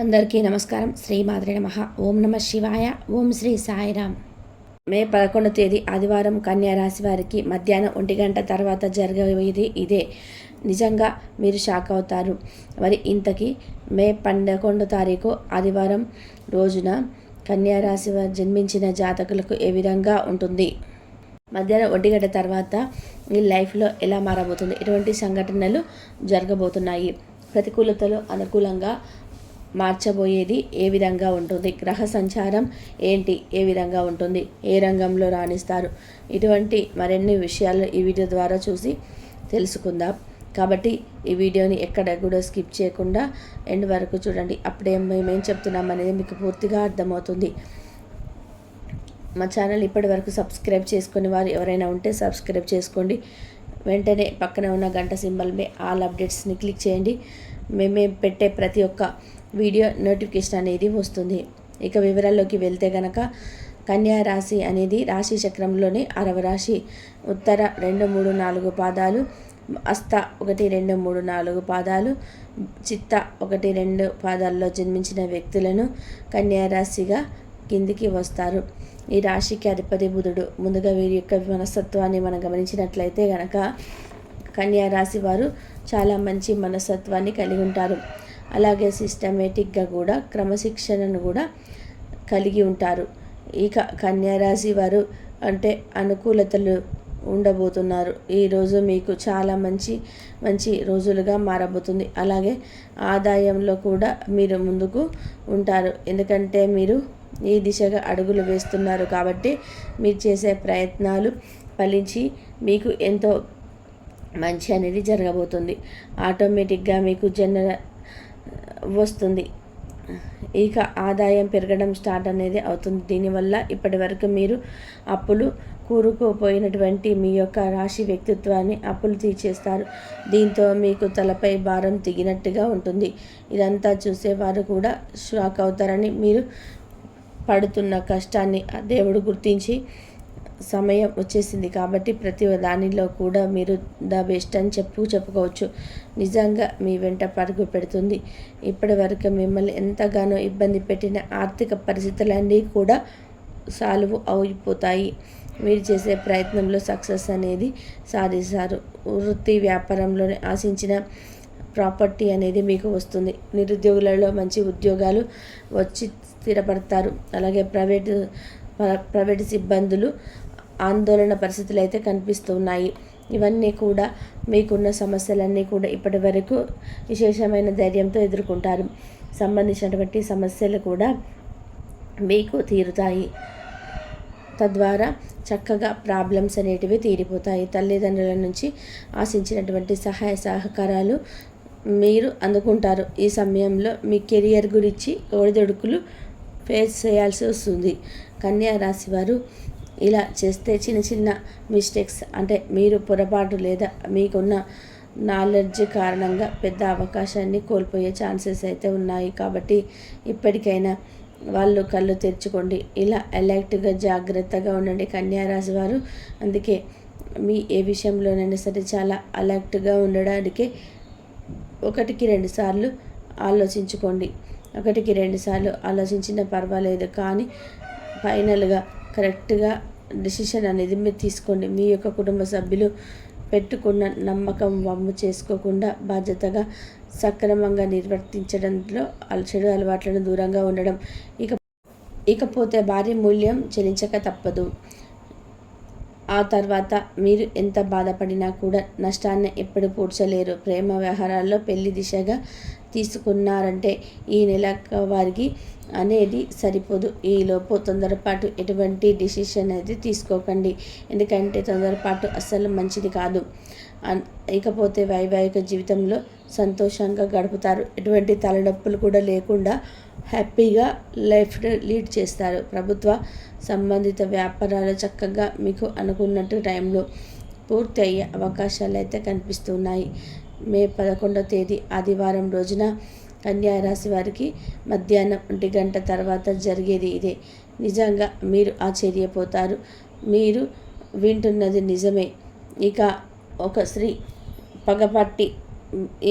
అందరికీ నమస్కారం. శ్రీమాత్రే నమః. ఓం నమ శివాయ. ఓం శ్రీ సాయిరామ్. మే 11 తేదీ ఆదివారం కన్యా రాశి వారికి మధ్యాహ్నం 1 గంట తర్వాత జరగబోయేది ఇదే. నిజంగా మీరు షాక్ అవుతారు. మరి ఇంతకీ మే 11 తారీఖు ఆదివారం రోజున కన్యా రాశి వారు జన్మించిన జాతకులకు ఏ విధంగా ఉంటుంది, మధ్యాహ్నం 1 గంట తర్వాత మీ లైఫ్లో ఎలా మారబోతుంది, ఎటువంటి సంఘటనలు జరగబోతున్నాయి, ప్రతికూలతలు అనుకూలంగా మార్చబోయేది ఏ విధంగా ఉంటుంది, గ్రహ సంచారం ఏంటి, ఏ విధంగా ఉంటుంది, ఏ రంగంలో రాణిస్తారు, ఇటువంటి మరిన్ని విషయాలు ఈ వీడియో ద్వారా చూసి తెలుసుకుందాం. కాబట్టి ఈ వీడియోని ఎక్కడ కూడా స్కిప్ చేయకుండా ఎండ్ వరకు చూడండి. అప్పుడే మేమేం చెప్తున్నాం అనేది మీకు పూర్తిగా అర్థమవుతుంది. మా ఛానల్ ఇప్పటి వరకు సబ్స్క్రైబ్ చేసుకుని వారు ఎవరైనా ఉంటే సబ్స్క్రైబ్ చేసుకోండి. వెంటనే పక్కన ఉన్న గంట సింబల్ మీద ఆల్ అప్డేట్స్ని క్లిక్ చేయండి. మేము పెట్టే ప్రతి ఒక్క వీడియో నోటిఫికేషన్ అనేది వస్తుంది. ఇక వివరాల్లోకి వెళ్తే కనుక కన్యా రాశి అనేది రాశి చక్రంలోని 6వ రాశి. ఉత్తర 2, 3, 4 పాదాలు, హస్త 1, 2, 3, 4 పాదాలు, చిత్త 1, 2 పాదాల్లో జన్మించిన వ్యక్తులను కన్యా రాశిగా కిందికి వస్తారు. ఈ రాశికి అధిపతి బుధుడు. ముందుగా వీరి యొక్క మనస్తత్వాన్ని మనం గమనించినట్లయితే కనుక కన్యా రాశి వారు చాలా మంచి మనస్తత్వాన్ని కలిగి ఉంటారు. అలాగే సిస్టమేటిక్గా కూడా క్రమశిక్షణను కూడా కలిగి ఉంటారు. ఇక కన్యా రాశి వారు అంటే అనుకూలతలు ఉండబోతున్నారు. ఈరోజు మీకు చాలా మంచి రోజులుగా మారబోతుంది. అలాగే ఆదాయంలో కూడా మీరు ముందుకు ఉంటారు. ఎందుకంటే మీరు ఈ దిశగా అడుగులు వేస్తున్నారు కాబట్టి మీరు చేసే ప్రయత్నాలు ఫలించి మీకు ఎంతో మంచి అనేది జరగబోతుంది. ఆటోమేటిక్గా మీకు వస్తుంది. ఇక ఆదాయం పెరగడం స్టార్ట్ అనేది అవుతుంది. దీనివల్ల ఇప్పటి వరకు మీరు అప్పులు కూరుకుపోయినటువంటి మీ యొక్క రాశి వ్యక్తిత్వాన్ని అప్పులు తీర్చేస్తారు. దీంతో మీకు తలపై భారం దిగినట్టుగా ఉంటుంది. ఇదంతా చూసేవారు కూడా షాక్ అవుతారని, మీరు పడుతున్న కష్టాన్ని దేవుడు గుర్తించి సమయం వచ్చేసింది కాబట్టి ప్రతి దానిలో కూడా మీరు ద బెస్ట్ అని చెప్పుకోవచ్చు. నిజంగా మీ వెంట పరుగు పెడుతుంది. ఇప్పటి వరకు మిమ్మల్ని ఎంతగానో ఇబ్బంది పెట్టిన ఆర్థిక పరిస్థితులన్నీ కూడా సాల్వ్ అయిపోతాయి. మీరు చేసే ప్రయత్నంలో సక్సెస్ అనేది సాధిస్తారు. వృత్తి వ్యాపారంలోనే ఆశించిన ప్రాపర్టీ అనేది మీకు వస్తుంది. నిరుద్యోగులలో మంచి ఉద్యోగాలు వచ్చి స్థిరపడతారు. అలాగే ప్రైవేటు సిబ్బందులు ఆందోళన పరిస్థితులు అయితే కనిపిస్తున్నాయి. ఇవన్నీ కూడా మీకున్న సమస్యలన్నీ కూడా ఇప్పటి వరకు విశేషమైన ధైర్యంతో ఎదుర్కొంటారు. సంబంధించినటువంటి సమస్యలు కూడా మీకు తీరుతాయి. తద్వారా చక్కగా ప్రాబ్లమ్స్ అనేటివి తీరిపోతాయి. తల్లిదండ్రుల నుంచి ఆశించినటువంటి సహాయ సహకారాలు మీరు అందుకుంటారు. ఈ సమయంలో మీ కెరియర్ గురించి ఒడిదొడుకులు ఫేస్ చేయాల్సి వస్తుంది. కన్యా రాశి వారు ఇలా చేస్తే చిన్న మిస్టేక్స్ అంటే మీరు పొరపాటు లేదా మీకున్న నాలెడ్జ్ కారణంగా పెద్ద అవకాశాన్ని కోల్పోయే ఛాన్సెస్ అయితే ఉన్నాయి. కాబట్టి ఇప్పటికైనా వాళ్ళు కళ్ళు తెరుచుకోండి. ఇలా అలర్ట్గా జాగ్రత్తగా ఉండండి కన్యా రాశి వారు. అందుకే మీ ఏ విషయంలోనైనా సరే చాలా అలర్ట్గా ఉండడానికి 1కి 2 సార్లు ఆలోచించుకోండి. 1కి 2 సార్లు ఆలోచించినా పర్వాలేదు, కానీ ఫైనల్గా కరెక్ట్గా డెసిషన్ అనేది మీరు తీసుకోండి. మీ యొక్క కుటుంబ సభ్యులు పెట్టుకున్న నమ్మకం వమ్ము చేసుకోకుండా బాధ్యతగా సక్రమంగా నిర్వర్తించడంలో చెడు అలవాట్లను దూరంగా ఉండడం. ఇకపోతే భారీ మూల్యం చెల్లించక తప్పదు. ఆ తర్వాత మీరు ఎంత బాధపడినా కూడా నష్టాన్ని ఎప్పుడు పూడ్చలేరు. ప్రేమ వ్యవహారాల్లో పెళ్లి దిశగా తీసుకున్నారంటే ఈ నెల వారికి అనేది సరిపోదు. ఈలోపు తొందరపాటు ఎటువంటి డిసిషన్ అనేది తీసుకోకండి. ఎందుకంటే తొందరపాటు అస్సలు మంచిది కాదు. ఇకపోతే వైవాహిక జీవితంలో సంతోషంగా గడుపుతారు. ఎటువంటి తలనొప్పులు కూడా లేకుండా హ్యాపీగా లైఫ్ లీడ్ చేస్తారు. ప్రభుత్వ సంబంధిత వ్యాపారాలు చక్కగా మీకు అనుకున్నట్టు టైంలో పూర్తి అయ్యే అవకాశాలు అయితే కనిపిస్తున్నాయి. మే 11 తేదీ ఆదివారం రోజున కన్యా రాశి వారికి మధ్యాహ్నం 1 గంట తర్వాత జరిగేది ఇదే. నిజంగా మీరు ఆశ్చర్యపోతారు. మీరు వింటున్నది నిజమే. ఇక ఒక స్త్రీ పగపట్టి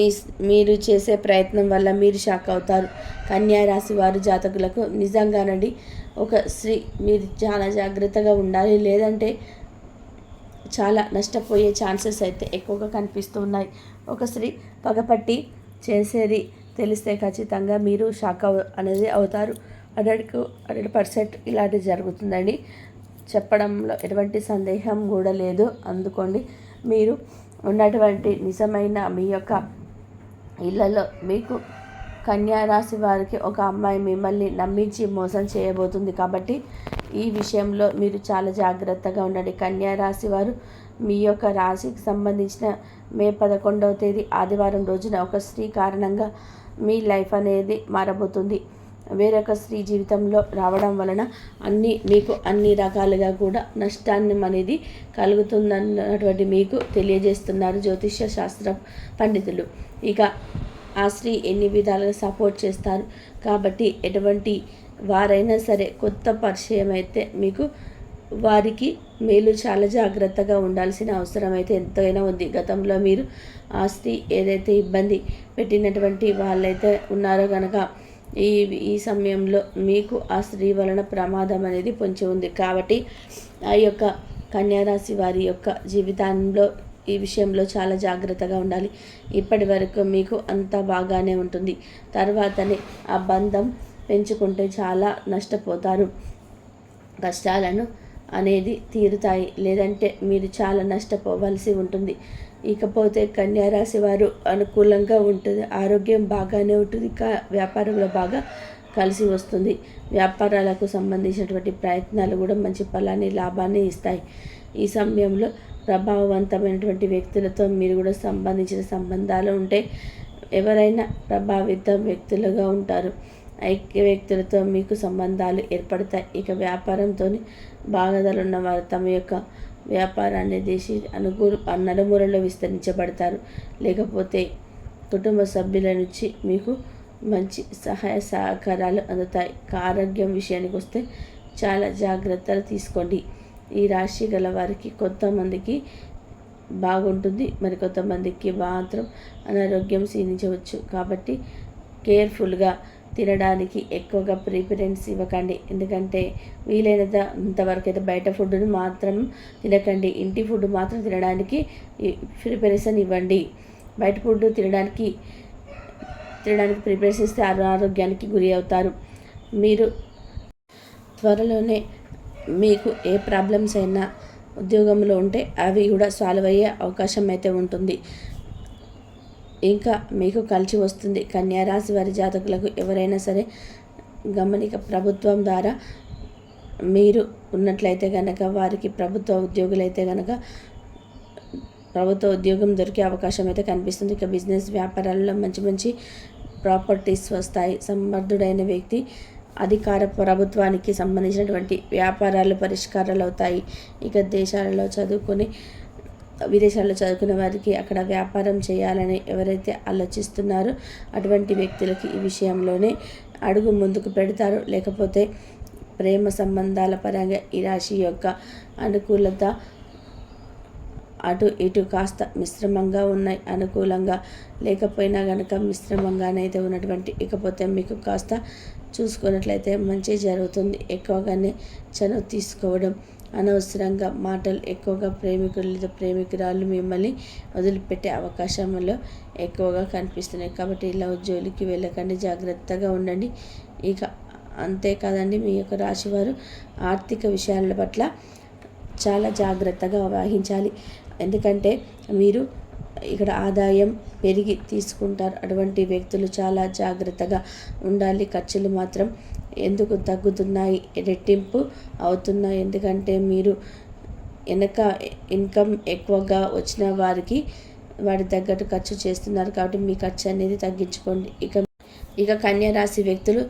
ఈ మీరు చేసే ప్రయత్నం వల్ల మీరు షాక్ అవుతారు. కన్యా రాశి వారు జాతకులకు నిజంగానండి ఒక స్త్రీ మీరు చాలా జాగ్రత్తగా ఉండాలి, లేదంటే చాలా నష్టపోయే ఛాన్సెస్ అయితే ఎక్కువగా కనిపిస్తూ ఉన్నాయి. ఒక స్త్రీ పగపట్టి చేసేది తెలిస్తే ఖచ్చితంగా మీరు షాక్ అనేది అవుతారు. 100% ఇలాంటివి జరుగుతుందండి, చెప్పడంలో ఎటువంటి సందేహం కూడా లేదు. అందుకోండి, మీరు ఉన్నటువంటి నిజమైన మీ యొక్క ఇళ్లలో మీకు కన్యా రాశి వారికి ఒక అమ్మాయి మిమ్మల్ని నమ్మించి మోసం చేయబోతుంది. కాబట్టి ఈ విషయంలో మీరు చాలా జాగ్రత్తగా ఉండండి. కన్యా రాశి వారు మీ యొక్క రాశికి సంబంధించిన మే 11వ తేదీ ఆదివారం రోజున ఒక స్త్రీ కారణంగా మీ లైఫ్ అనేది మారబోతుంది. వేరొక స్త్రీ జీవితంలో రావడం వలన మీకు అన్ని రకాలుగా కూడా నష్టాన్ని అనేది కలుగుతుందన్నటువంటి మీకు తెలియజేస్తున్నారు జ్యోతిష్య శాస్త్ర పండితులు. ఇక ఆ స్త్రీ ఎన్ని విధాలుగా సపోర్ట్ చేస్తారు కాబట్టి ఎటువంటి వారైనా సరే కొత్త పరిచయం అయితే మీకు వారికి మీరు చాలా జాగ్రత్తగా ఉండాల్సిన అవసరం అయితే ఎంతైనా ఉంది. గతంలో మీరు ఆ స్త్రీ ఏదైతే ఇబ్బంది పెట్టినటువంటి వాళ్ళైతే ఉన్నారో కనుక ఈ సమయంలో మీకు ఆ స్త్రీ వలన ప్రమాదం అనేది పొంచి ఉంది. కాబట్టి ఆ యొక్క కన్యారాశి వారి యొక్క జీవితంలో ఈ విషయంలో చాలా జాగ్రత్తగా ఉండాలి. ఇప్పటి వరకు మీకు అంతా బాగానే ఉంటుంది, తర్వాతనే ఆ బంధం పెంచుకుంటే చాలా నష్టపోతారు. కష్టాలను అనేది తీరుతాయి, లేదంటే మీరు చాలా నష్టపోవలసి ఉంటుంది. ఇకపోతే కన్యారాశి వారు అనుకూలంగా ఉంటుంది, ఆరోగ్యం బాగానే ఉంటుంది, వ్యాపారంలో బాగా కలిసి వస్తుంది. వ్యాపారాలకు సంబంధించినటువంటి ప్రయత్నాలు కూడా మంచి ఫలాన్ని లాభాన్ని ఇస్తాయి. ఈ సమయంలో ప్రభావవంతమైనటువంటి వ్యక్తులతో మీరు కూడా సంబంధించిన సంబంధాలు ఉంటే ఎవరైనా ప్రభావిత వ్యక్తులుగా ఉంటారు. ఐక్య వ్యక్తులతో మీకు సంబంధాలు ఏర్పడతాయి. ఇక వ్యాపారంతో బాగాదలు ఉన్నవారు తమ యొక్క వ్యాపారాన్ని చేసి నలుమూలలో విస్తరించబడతారు. లేకపోతే కుటుంబ సభ్యుల నుంచి మీకు మంచి సహాయ సహకారాలు అందుతాయి. ఆరోగ్యం విషయానికి వస్తే చాలా జాగ్రత్తలు తీసుకోండి. ఈ రాశి గల వారికి కొంతమందికి బాగుంటుంది, మరి కొంతమందికి మాత్రం అనారోగ్యం క్షీణించవచ్చు. కాబట్టి కేర్ఫుల్గా తినడానికి ఎక్కువగా ప్రిఫరెన్స్ ఇవ్వకండి. ఎందుకంటే వీలైనంతవరకు అయితే బయట ఫుడ్ను మాత్రం తినకండి, ఇంటి ఫుడ్ మాత్రం తినడానికి ప్రిపరేషన్ ఇవ్వండి. బయట ఫుడ్ తినడానికి ప్రిపరేషన్ ఇస్తే అనారోగ్యానికి గురి అవుతారు. మీరు త్వరలోనే మీకు ఏ ప్రాబ్లమ్స్ అయినా ఉద్యోగంలో ఉంటే అవి కూడా సాల్వ్ అయ్యే అవకాశం అయితే ఉంటుంది. ఇంకా మీకు కలిసి వస్తుంది. కన్యారాశి వారి జాతకులకు ఎవరైనా సరే గమనిక ప్రభుత్వం ద్వారా మీరు ఉన్నట్లయితే కనుక వారికి ప్రభుత్వ ఉద్యోగులైతే కనుక ప్రభుత్వ ఉద్యోగం దొరికే అవకాశం అయితే కనిపిస్తుంది. ఇక బిజినెస్ వ్యాపారాలలో మంచి మంచి ప్రాపర్టీస్ వస్తాయి. సమర్థుడైన వ్యక్తి అధికార ప్రభుత్వానికి సంబంధించినటువంటి వ్యాపారాలు పరిష్కారాలు అవుతాయి. ఇక విదేశాల్లో చదువుకునే వారికి అక్కడ వ్యాపారం చేయాలని ఎవరైతే ఆలోచిస్తున్నారో అటువంటి వ్యక్తులకి ఈ విషయంలోనే అడుగు ముందుకు పెడతారు. లేకపోతే ప్రేమ సంబంధాల పరంగా ఈ రాశి యొక్క అనుకూలత అటు ఇటు కాస్త మిశ్రమంగా ఉన్నాయి. అనుకూలంగా లేకపోయినా కనుక మిశ్రమంగానైతే ఉన్నటువంటి. ఇకపోతే మీకు కాస్త చూసుకున్నట్లయితే మంచి జరుగుతుంది. ఎక్కువగానే చనువు తీసుకోవడం, అనవసరంగా మాటలు ఎక్కువగా ప్రేమికులు లేదా ప్రేమికురాలు మిమ్మల్ని వదిలిపెట్టే అవకాశంలో ఎక్కువగా కనిపిస్తున్నాయి. కాబట్టి ఇలా జోలికి వెళ్ళకండి, జాగ్రత్తగా ఉండండి. ఇక అంతేకాదండి, మీ యొక్క రాశివారు ఆర్థిక విషయాల పట్ల చాలా జాగ్రత్తగా వహించాలి. ఎందుకంటే మీరు ఇక్కడ ఆదాయం పెరిగి తీసుకుంటారు. అటువంటి వ్యక్తులు చాలా జాగ్రత్తగా ఉండాలి. ఖర్చులు మాత్రం ఎందుకు తగ్గుతున్నాయి, రెట్టింపు అవుతున్నాయి. ఎందుకంటే మీరు ఇన్కమ్ ఎక్కువగా వచ్చిన వారి తగ్గట్టు ఖర్చు చేస్తున్నారు. కాబట్టి మీ ఖర్చు అనేది తగ్గించుకోండి. ఇక కన్యా రాశి వ్యక్తులు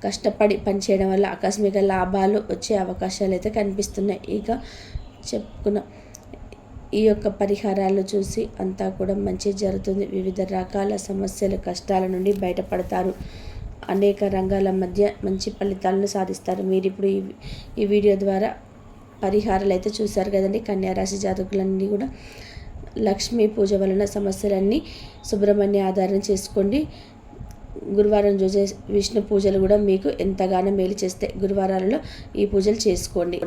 కష్టపడి పనిచేయడం వల్ల ఆకస్మిక లాభాలు వచ్చే అవకాశాలు అయితే కనిపిస్తున్నాయి. ఇక చెప్పుకున్న ఈ యొక్క పరిహారాలు చూసి అంతా కూడా మంచి జరుగుతుంది. వివిధ రకాల సమస్యలు కష్టాల నుండి బయటపడతారు. అనేక రంగాల మధ్య మంచి ఫలితాలను సాధిస్తారు. మీరు ఇప్పుడు ఈ వీడియో ద్వారా పరిహారాలు అయితే చూశారు కదండి. కన్యారాశి జాతకులన్నీ కూడా లక్ష్మీ పూజ వలన సమస్యలన్నీ సుబ్రహ్మణ్య ఆధారం చేసుకోండి. గురువారం రోజే విష్ణు పూజలు కూడా మీకు ఎంతగానో మేలు చేస్తాయి. గురువారాలలో ఈ పూజలు చేసుకోండి.